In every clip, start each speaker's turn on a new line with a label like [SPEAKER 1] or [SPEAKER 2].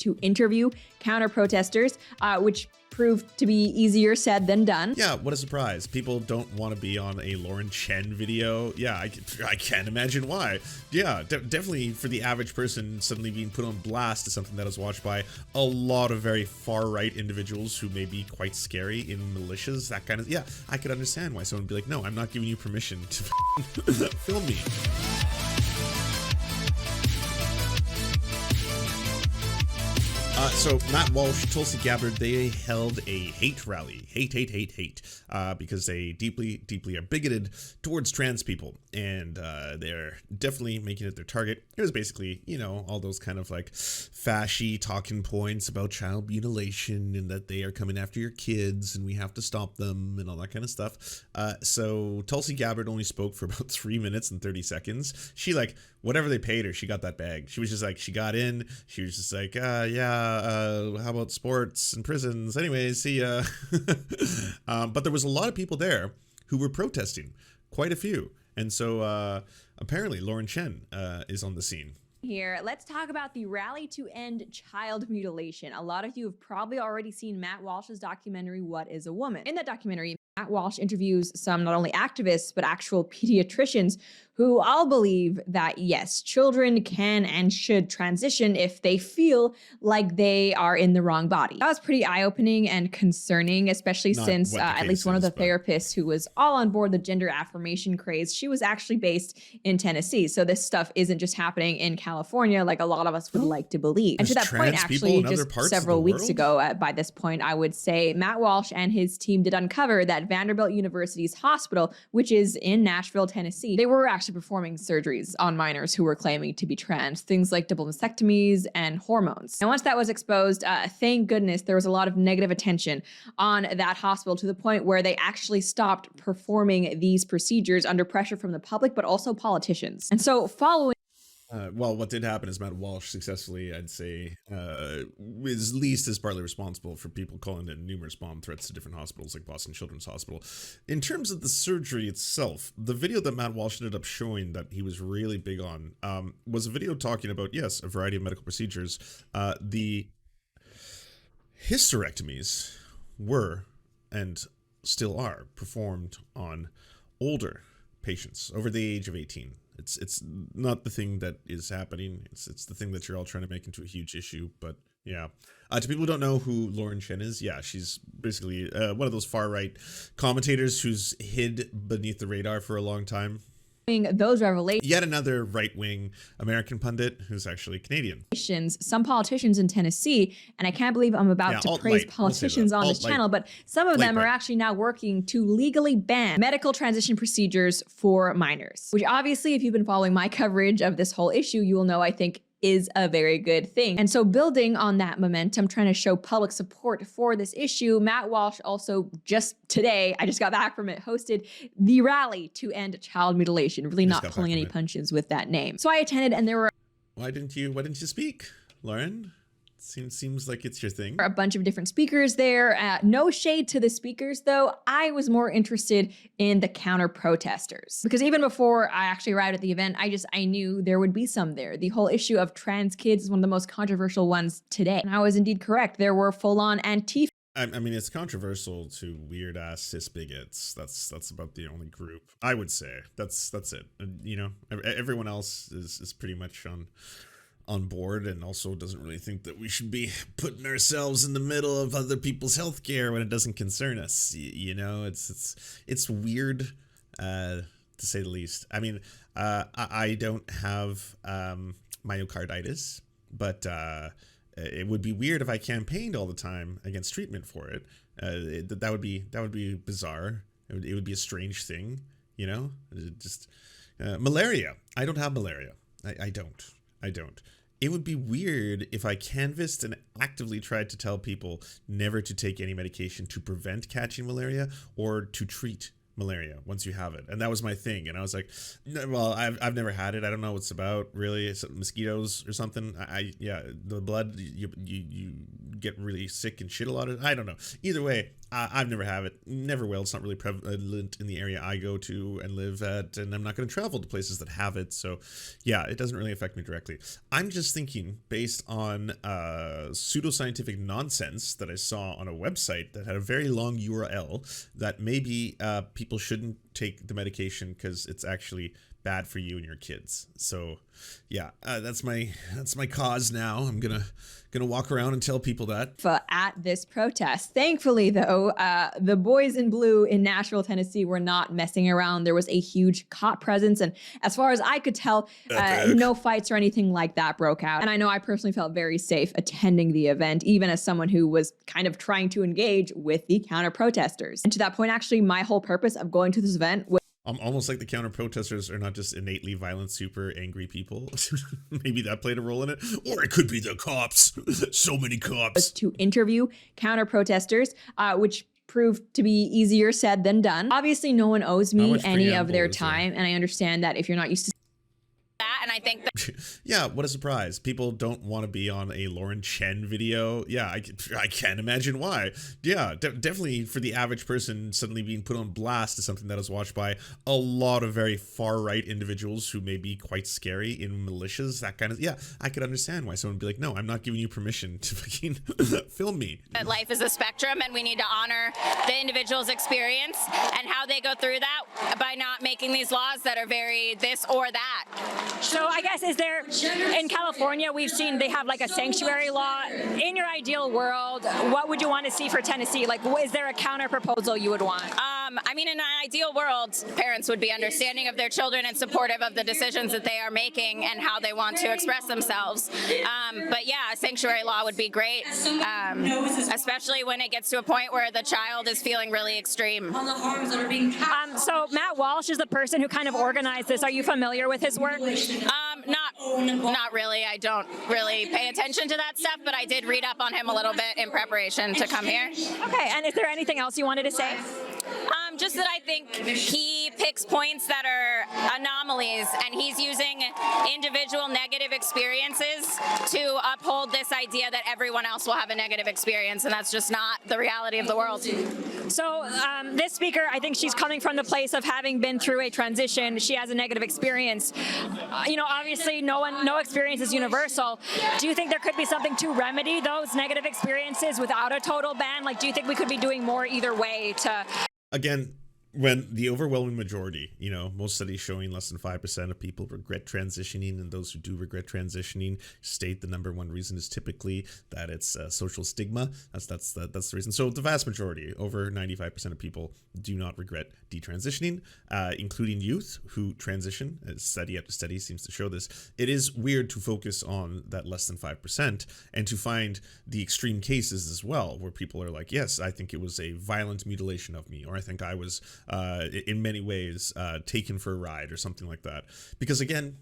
[SPEAKER 1] to interview counter-protesters, which proved to be easier said than done.
[SPEAKER 2] Yeah, what a surprise. People don't want to be on a Lauren Chen video. Yeah, I can't imagine why. Yeah, definitely for the average person, suddenly being put on blast is something that is watched by a lot of very far-right individuals who may be quite scary in militias, that kind of, yeah, I could understand why someone would be like, no, I'm not giving you permission to film me. So Matt Walsh, Tulsi Gabbard, they held a hate rally, hate, because they deeply are bigoted towards trans people, and they're definitely making it their target. It was basically, you know, all those kind of like fashy talking points about child mutilation and that they are coming after your kids and we have to stop them and all that kind of stuff. So Tulsi Gabbard only spoke for about 3 minutes and 30 seconds. She whatever they paid her, she got that bag. She was just like, she got in, she was just like, how about sports and prisons? Anyways, see ya. But there was a lot of people there who were protesting, quite a few. And so apparently Lauren Chen is on the scene.
[SPEAKER 1] Here, let's talk about the rally to end child mutilation. A lot of you have probably already seen Matt Walsh's documentary, What is a Woman? In that documentary, Matt Walsh interviews some not only activists, but actual pediatricians who all believe that, yes, children can and should transition if they feel like they are in the wrong body. That was pretty eye-opening and concerning, especially since at least one of the therapists who was all on board the gender affirmation craze, she was actually based in Tennessee. So this stuff isn't just happening in California like a lot of us would like to believe. And to that point, actually, just several weeks ago, by this point, I would say Matt Walsh and his team did uncover that Vanderbilt University's hospital, which is in Nashville, Tennessee, they were actually performing surgeries on minors who were claiming to be trans, things like double mastectomies and hormones. And once that was exposed, thank goodness there was a lot of negative attention on that hospital to the point where they actually stopped performing these procedures under pressure from the public, but also politicians. And so following
[SPEAKER 2] well, what did happen is Matt Walsh successfully, I'd say, is least as partly responsible for people calling in numerous bomb threats to different hospitals like Boston Children's Hospital. In terms of the surgery itself, the video that Matt Walsh ended up showing that he was really big on was a video talking about, yes, a variety of medical procedures. The hysterectomies were, and still are, performed on older patients over the age of 18. It's not the thing that is happening. It's the thing that you're all trying to make into a huge issue. But yeah, to people who don't know who Lauren Chen is, yeah, she's basically one of those far right commentators who's hid beneath the radar for a long time.
[SPEAKER 1] Those revelations,
[SPEAKER 2] yet another right-wing American pundit who's actually Canadian.
[SPEAKER 1] Some politicians in Tennessee, and I can't believe I'm about to praise politicians on this channel, but some of them are actually now working to legally ban medical transition procedures for minors, which obviously, if you've been following my coverage of this whole issue, you will know I think is a very good thing. And so building on that momentum, trying to show public support for this issue, Matt Walsh also just today, I just got back from it, hosted the rally to end child mutilation, really not pulling any punches with that name. So I attended and there were
[SPEAKER 2] Why didn't you speak, Lauren? Seems like it's your thing.
[SPEAKER 1] A bunch of different speakers there. No shade to the speakers, though. I was more interested in the counter protesters because even before I actually arrived at the event, I knew there would be some there. The whole issue of trans kids is one of the most controversial ones today. And I was indeed correct. There were full-on Antifa.
[SPEAKER 2] I mean, it's controversial to weird ass cis bigots. That's about the only group I would say. That's it. And, you know, everyone else is pretty much on board and also doesn't really think that we should be putting ourselves in the middle of other people's healthcare when it doesn't concern us. You know, it's weird to say the least. I mean, I don't have myocarditis, but it would be weird if I campaigned all the time against treatment for it. That would be bizarre. It would be a strange thing, you know. Just malaria. I don't have malaria. I don't. It would be weird if I canvassed and actively tried to tell people never to take any medication to prevent catching malaria or to treat malaria once you have it. And that was my thing. And I was like, no, well, I've never had it. I don't know what it's about, really. It's mosquitoes or something. Yeah, the blood, you get really sick and shit a lot. I don't know. Either way, I've never have it, never will. It's not really prevalent in the area I go to and live at, and I'm not going to travel to places that have it. So yeah, it doesn't really affect me directly. I'm just thinking, based on pseudoscientific nonsense that I saw on a website that had a very long URL, that maybe people shouldn't take the medication because it's actually bad for you and your kids. So yeah, that's my cause now. I'm gonna walk around and tell people that
[SPEAKER 1] at this protest. Thankfully, though, the boys in blue in Nashville, Tennessee were not messing around. There was a huge cop presence, and as far as I could tell, no fights or anything like that broke out. And I know I personally felt very safe attending the event, even as someone who was kind of trying to engage with the counter protesters. And to that point, actually, my whole purpose of going to this event was
[SPEAKER 2] almost like the counter protesters are not just innately violent, super angry people. Maybe that played a role in it. Or it could be the cops. So many cops.
[SPEAKER 1] to interview counter protesters, which proved to be easier said than done. Obviously, no one owes me any of their time, and I understand that if you're not used to
[SPEAKER 3] that, and I think that
[SPEAKER 2] yeah, what a surprise. People don't want to be on a Lauren Chen video. Yeah, I can't imagine why. Yeah, definitely for the average person, suddenly being put on blast is something that is watched by a lot of very far-right individuals who may be quite scary in militias, that kind of, yeah, I could understand why someone would be like, no, I'm not giving you permission to fucking film me.
[SPEAKER 3] life is a spectrum, and we need to honor the individual's experience and how they go through that by not making these laws that are very this or that.
[SPEAKER 4] So I guess, is there, in California, we've seen they have like a sanctuary law. In your ideal world, what would you want to see for Tennessee? Like, is there a counter proposal you would want?
[SPEAKER 3] I mean, in an ideal world, parents would be understanding of their children and supportive of the decisions that they are making and how they want to express themselves. But yeah, a sanctuary law would be great, especially when it gets to a point where the child is feeling really extreme.
[SPEAKER 4] So Matt Walsh is the person who kind of organized this. Are you familiar with his work?
[SPEAKER 3] Not really. I don't really pay attention to that stuff, but I did read up on him a little bit in preparation to come here.
[SPEAKER 4] Okay, and is there anything else you wanted to say?
[SPEAKER 3] Just that I think he picks points that are anomalies, and he's using individual negative experiences to uphold this idea that everyone else will have a negative experience, and that's just not the reality of the world.
[SPEAKER 4] So this speaker, I think she's coming from the place of having been through a transition. She has a negative experience. Obviously, no experience is universal. Do you think there could be something to remedy those negative experiences without a total ban? Like, do you think we could be doing more either way to...
[SPEAKER 2] Again, when the overwhelming majority, most studies showing less than 5% of people regret transitioning, and those who do regret transitioning state the number one reason is typically that it's social stigma. That's the reason. So the vast majority, over 95% of people, do not regret detransitioning, including youth who transition. Study after study seems to show this. It is weird to focus on that less than 5% and to find the extreme cases as well, where people are like, yes, I think it was a violent mutilation of me, or I think I was in many ways taken for a ride or something like that. Because again,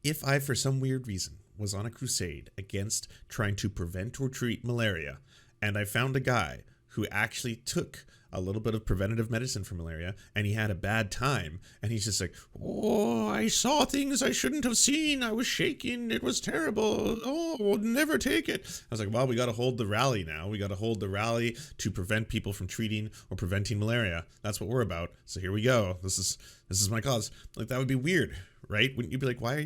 [SPEAKER 2] if I, for some weird reason, was on a crusade against trying to prevent or treat malaria, and I found a guy who actually took a little bit of preventative medicine for malaria, and he had a bad time, and he's just like, oh, I saw things I shouldn't have seen, I was shaking, it was terrible, oh, we'll never take it. I was like, well, we got to hold the rally now. We got to hold the rally to prevent people from treating or preventing malaria. That's what we're about. So here we go. This is my cause. Like, that would be weird, right? Wouldn't you be like, why are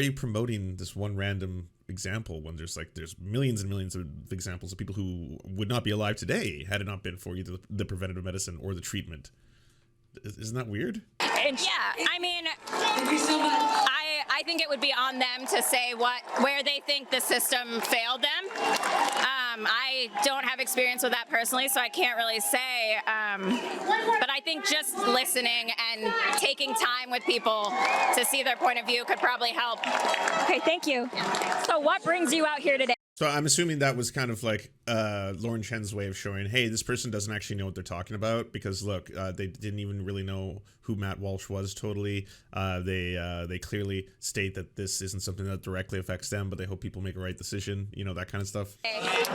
[SPEAKER 2] you promoting this one random example when there's millions and millions of examples of people who would not be alive today had it not been for either the preventative medicine or the treatment? Isn't that weird?
[SPEAKER 3] Yeah, I mean, I think it would be on them to say where they think the system failed them. I don't have experience with that personally, so I can't really say. But I think just listening and taking time with people to see their point of view could probably help.
[SPEAKER 4] Okay, thank you. So what brings you out here today?
[SPEAKER 2] So I'm assuming that was kind of like Lauren Chen's way of showing, hey, this person doesn't actually know what they're talking about, because look, they didn't even really know who Matt Walsh was totally. They clearly state that this isn't something that directly affects them, but they hope people make a right decision, that kind of stuff.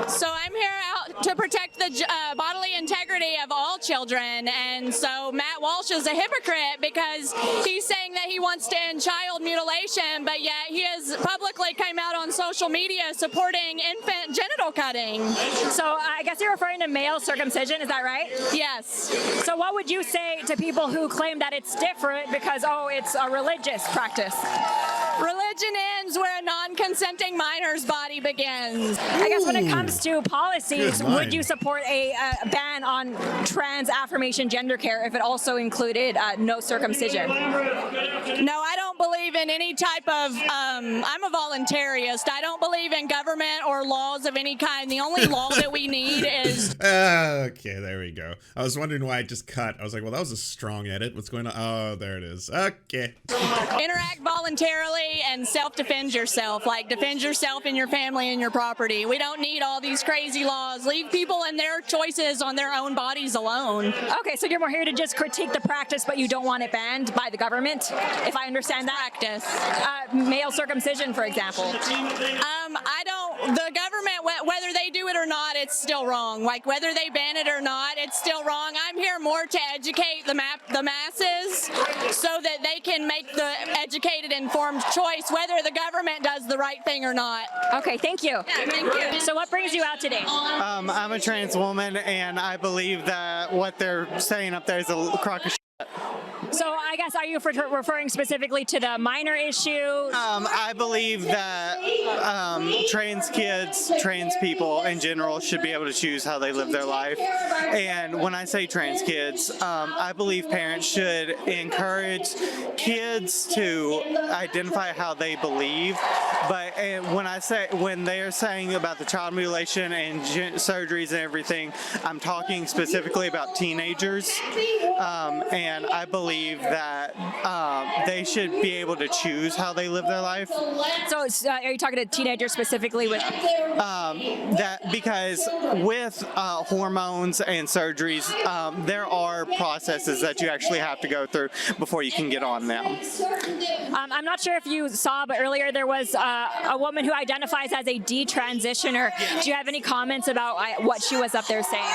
[SPEAKER 5] So I'm here out to protect the bodily integrity of all children, and so Matt Walsh is a hypocrite because he's saying that he wants to end child mutilation, but yet he has publicly came out on social media supporting doing infant genital cutting.
[SPEAKER 4] So I guess you're referring to male circumcision, is that right?
[SPEAKER 5] Yes.
[SPEAKER 4] So what would you say to people who claim that it's different because, oh, it's a religious practice?
[SPEAKER 5] Religion ends where a non-consenting minor's body begins.
[SPEAKER 4] I guess when it comes to policies,
[SPEAKER 2] Good line.
[SPEAKER 4] would you support a ban on trans affirmation gender care if it also included no circumcision?
[SPEAKER 5] No, I don't believe in any type of, I'm a voluntarist. I don't believe in government or laws of any kind. The only law that we need is...
[SPEAKER 2] Okay, there we go. I was wondering why it just cut. I was like, well, that was a strong edit. What's going on? Oh, there it is. Okay.
[SPEAKER 5] interact voluntarily and self-defend yourself. Like, defend yourself and your family and your property. We don't need all these crazy laws. Leave people and their choices on their own bodies alone.
[SPEAKER 4] Okay, so you're more here to just critique the practice, but you don't want it banned by the government, if I understand that?
[SPEAKER 5] Practice.
[SPEAKER 4] Male circumcision, for example.
[SPEAKER 5] The government, whether they do it or not, it's still wrong. Like, whether they ban it or not, it's still wrong. I'm here more to educate the masses so that they can make the educated, informed choice, whether the government does the right thing or not.
[SPEAKER 4] Okay, thank you.
[SPEAKER 5] Yeah, thank you.
[SPEAKER 4] So what brings you out today?
[SPEAKER 6] I'm a trans woman, and I believe that what they're saying up there is a crock of shit.
[SPEAKER 4] So I guess, are you referring specifically to the minor issue?
[SPEAKER 6] I believe that trans kids, trans people in general should be able to choose how they live their life. And when I say trans kids, I believe parents should encourage kids to identify how they believe. But when they are saying about the child mutilation and surgeries and everything, I'm talking specifically about teenagers. And I believe that they should be able to choose how they live their life.
[SPEAKER 4] So are you talking to teenagers specifically with?
[SPEAKER 6] Because with hormones and surgeries, there are processes that you actually have to go through before you can get on them.
[SPEAKER 4] I'm not sure if you saw, but earlier there was a woman who identifies as a detransitioner. Do you have any comments about what she was up there saying?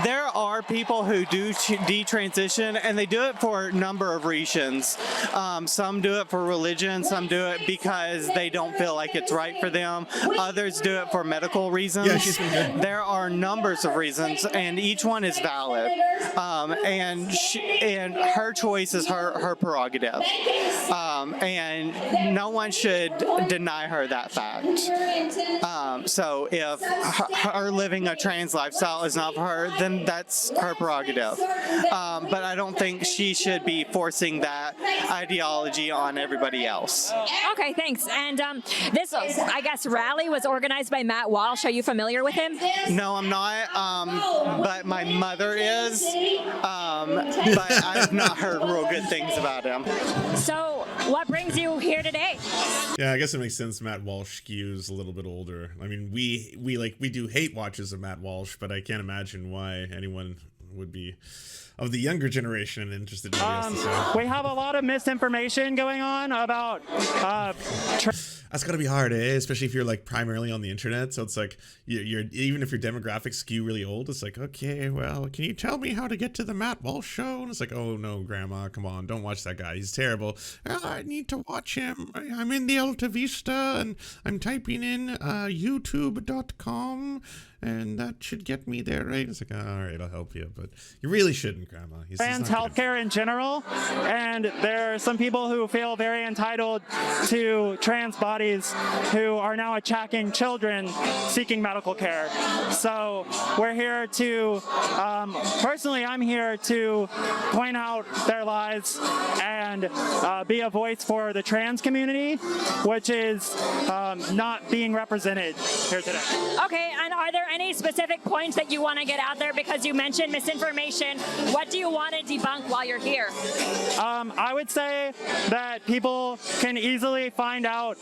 [SPEAKER 6] There are people who do detransition, and they do it for a number of reasons. Some do it for religion, some do it because they don't feel like it's right for them. Others do it for medical reasons.
[SPEAKER 2] Yeah, she's been good.
[SPEAKER 6] There are numbers of reasons, and each one is valid. And her choice is her prerogative. And no one should deny her that fact. So if her living a trans lifestyle is not for her, then that's her prerogative. But I don't think she should be forcing that ideology on everybody else.
[SPEAKER 4] Okay, thanks. And this, I guess, rally was organized by Matt Walsh. Are you familiar with him?
[SPEAKER 6] No, I'm not, but my mother is, but I've not heard real good things about him.
[SPEAKER 4] So what brings you here today?
[SPEAKER 2] Yeah, I guess it makes sense. Matt Walsh skews a little bit older. I mean, we do hate watches of Matt Walsh, but I can't imagine why anyone would be of the younger generation interested in what he has to say.
[SPEAKER 7] We have a lot of misinformation going on about
[SPEAKER 2] That's gotta be hard, eh? Especially if you're like primarily on the internet. So it's like you're even if your demographics skew really old, it's like, okay, well, can you tell me how to get to the Matt Walsh show? And it's like, oh no, Grandma, come on, don't watch that guy. He's terrible. I need to watch him. I'm in the Alta Vista and I'm typing in youtube.com. And that should get me there, right? It's like, all right, I'll help you. But you really shouldn't, Grandma. He's
[SPEAKER 7] trans
[SPEAKER 2] not
[SPEAKER 7] healthcare in general. And there are some people who feel very entitled to trans bodies who are now attacking children seeking medical care. So we're here to, personally, I'm here to point out their lies and be a voice for the trans community, which is not being represented here today.
[SPEAKER 4] Okay, and are there any specific points that you want to get out there? Because you mentioned misinformation. What do you want to debunk while you're here?
[SPEAKER 7] I would say that people can easily find out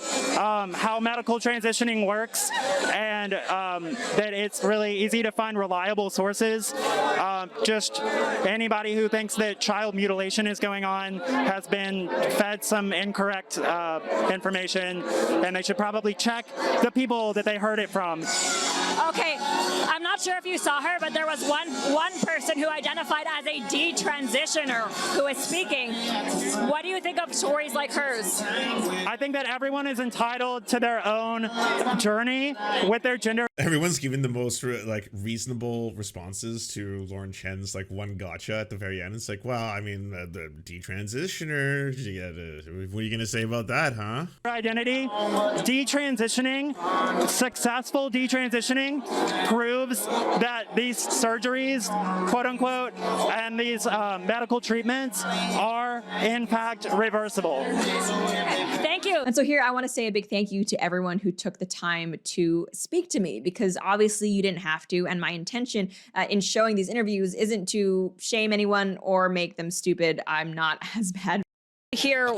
[SPEAKER 7] how medical transitioning works, and that it's really easy to find reliable sources. Just anybody who thinks that child mutilation is going on has been fed some incorrect information, and they should probably check the people that they heard it from.
[SPEAKER 4] Okay, I'm not sure if you saw her, but there was one person who identified as a detransitioner who is speaking. What do you think of stories like hers?
[SPEAKER 7] I think that everyone is entitled to their own journey with their their gender.
[SPEAKER 2] Everyone's giving the most reasonable responses to Lauren Chen's one gotcha at the very end. It's like, well, I mean, the detransitioners. What are you gonna say about that, huh?
[SPEAKER 7] Identity, detransitioning, successful detransitioning proves that these surgeries, quote unquote, and these medical treatments are in fact reversible.
[SPEAKER 4] Thank you.
[SPEAKER 1] And so here I want to say a big thank you to everyone who took the time to speak to me, because obviously you didn't have to. And my intention in showing these interviews isn't to shame anyone or make them stupid. I'm not as bad here.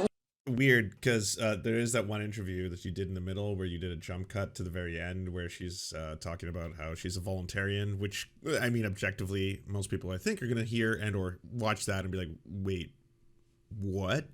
[SPEAKER 2] Weird, because there is that one interview that you did in the middle where you did a jump cut to the very end where she's talking about how she's a voluntarian, which, I mean, objectively, most people I think are going to hear and or watch that and be like, wait, what?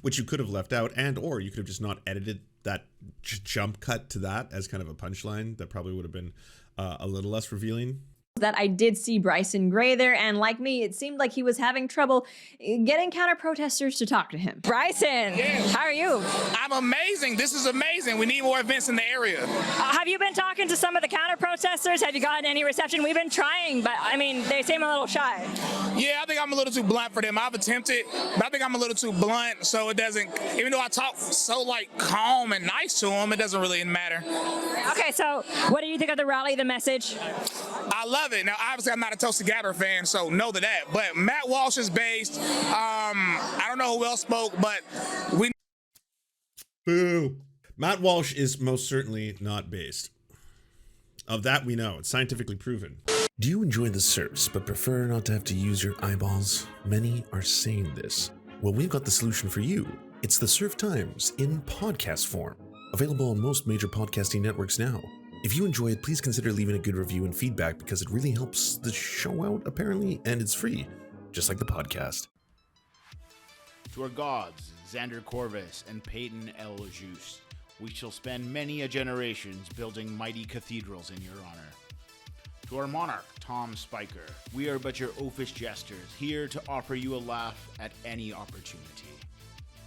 [SPEAKER 2] Which you could have left out, and or you could have just not edited that jump cut to that as kind of a punchline. That probably would have been a little less revealing.
[SPEAKER 1] That I did see Bryson Gray there, and like me, it seemed like he was having trouble getting counter-protesters to talk to him.
[SPEAKER 4] Bryson, how are you?
[SPEAKER 8] I'm amazing. This is amazing. We need more events in the area.
[SPEAKER 4] Have you been talking to some of the counter-protesters? Have you gotten any reception? We've been trying, but I mean, they seem a little shy.
[SPEAKER 8] Yeah, I think I'm a little too blunt for them. I've attempted, but I think I'm a little too blunt, so it doesn't, even though I talk so calm and nice to them, it doesn't really matter.
[SPEAKER 4] Okay, so what do you think of the rally, the message?
[SPEAKER 8] I love it. Now, obviously, I'm not a Tulsi Gabbard fan, so know that. But Matt Walsh is based. I don't know who else spoke, but we.
[SPEAKER 2] Boo. Matt Walsh is most certainly not based. Of that we know. It's scientifically proven.
[SPEAKER 9] Do you enjoy the Serfs but prefer not to have to use your eyeballs? Many are saying this. Well, we've got the solution for you. It's the Serf Times in podcast form. Available on most major podcasting networks now. If you enjoy it, please consider leaving a good review and feedback because it really helps the show out, apparently, and it's free, just like the podcast.
[SPEAKER 10] To our gods, Xander Corvus and Peyton L. Juste, we shall spend many a generations building mighty cathedrals in your honor. To our monarch, Tom Spiker, we are but your oafish jesters, here to offer you a laugh at any opportunity.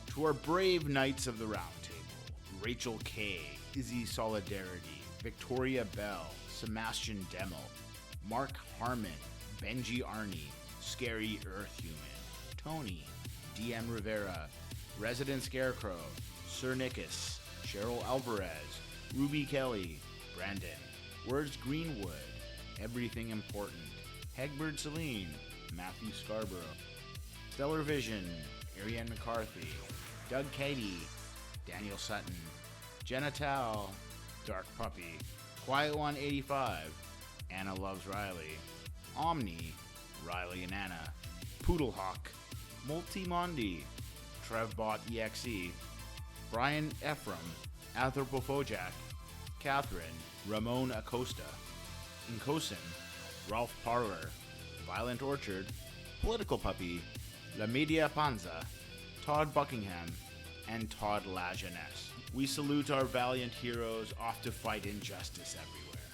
[SPEAKER 10] To our brave knights of the Round Table, Rachel K., Izzy Solidarity, Victoria Bell, Sebastian Demmel, Mark Harmon, Benji Arney, Scary Earth Human, Tony, DM Rivera, Resident Scarecrow, Sir Nickus, Cheryl Alvarez, Ruby Kelly, Brandon, Words Greenwood, Everything Important, Hegbert Celine, Matthew Scarborough, Stellar Vision, Ariane McCarthy, Doug Cady, Daniel Sutton, Jenna Tal, Dark Puppy, Quiet One 85, Anna Loves Riley, Omni, Riley and Anna, Poodlehawk, Multimondi, Trevbot EXE, Brian Ephraim, Anthropophojak, Catherine, Ramon Acosta, Nkosin, Ralph Parler, Violent Orchard, Political Puppy, La Media Panza, Todd Buckingham, and Todd La Jeunesse. We salute our valiant heroes off to fight injustice everywhere.